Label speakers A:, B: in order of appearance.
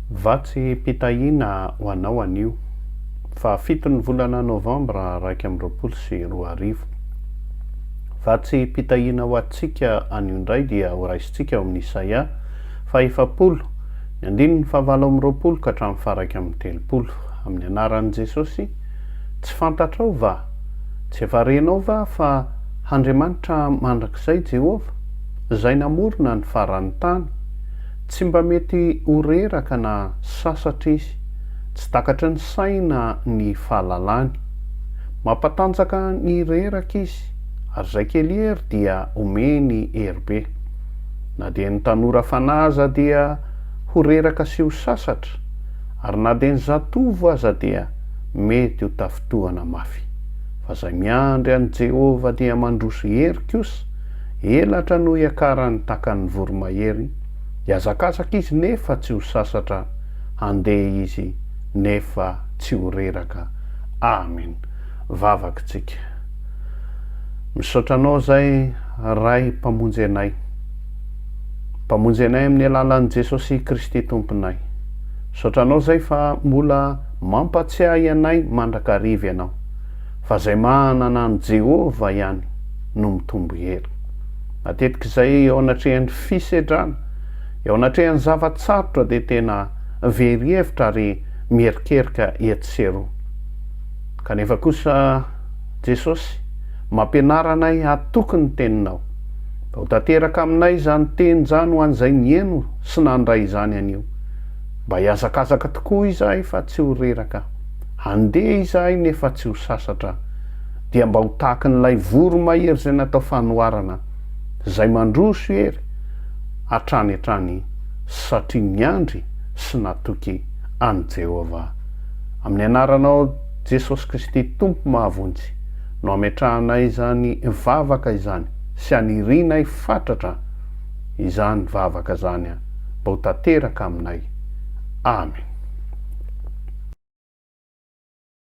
A: Vatsim-pitahiana ho anao anio fa 7 volana Novembre 2024. Vatsim-pitahiana ho antsika anio indray dia ho raisitsika ao amin'ny Isaia fa 7 ny 20 ka hatramin'ny faraka amin'ny 30 amin'ny anaran'i Jesosy. Tsy fantatrao va? Tsy efa renao va fa Andriamanitra mandrakizay Jehova izay namorona ny faran'ny tany? Tsy mba mety ho reraka na sasatra izy, tsy takatry ny saina ny fahalalany, mampatanjaka ny reraka izy ary zay kely hery dia omeny hery be. Na dia ny tanora fanaza dia ho reraka sy ho sasatra, ary na dia ny zatovo aza dia mety ho tafitohana mafy. Fa zay miandry an'i Jehova dia mandroso hery kosa, elatra no iakarany takan'ny voromahery. Hiazakazaka izy nefa tsy ho sasatra, handeha izy nefa tsy ho reraka. Amen. Vavakitsika. Misaotra anao zay ray mpamonjy anay. Mpamonjy anay amin'ny alalan'i Jesosy Kristy tomponay. Misaotra anao zay fa mbola mampatsiahy anay mandrakariva ianao. Fa zay manana an Jehova ihany no mitombo hery. Matetika zay eo anatrehan'ny fisedrana, eo anatrehan'ny zavatsarotra dia tena very hevitra ary mierikerika etsero. Kanefa kosa Jesosy mampianara anay hatoky ny teninao. Ho tanteraka aminay izany teny izany ho an'izay nieno sy nandray izany anio. Mba hiazakazaka tokoa izahay fa tsy ho reraka. Handeha izahay nefa tsy ho sasatra. Dia mba ho tahaka n'ilay voromahery izay natao fanoharana, izay mandroso hery hatrany satria niandry sy natoky an Jehova. Amin'ny anaranao Jesosy Kristy Tompo mahavonjy no ametrahanay izany vavaka izany sy anirinay fatratra izany vavaka izany mba ho tanteraka aminay. Amen.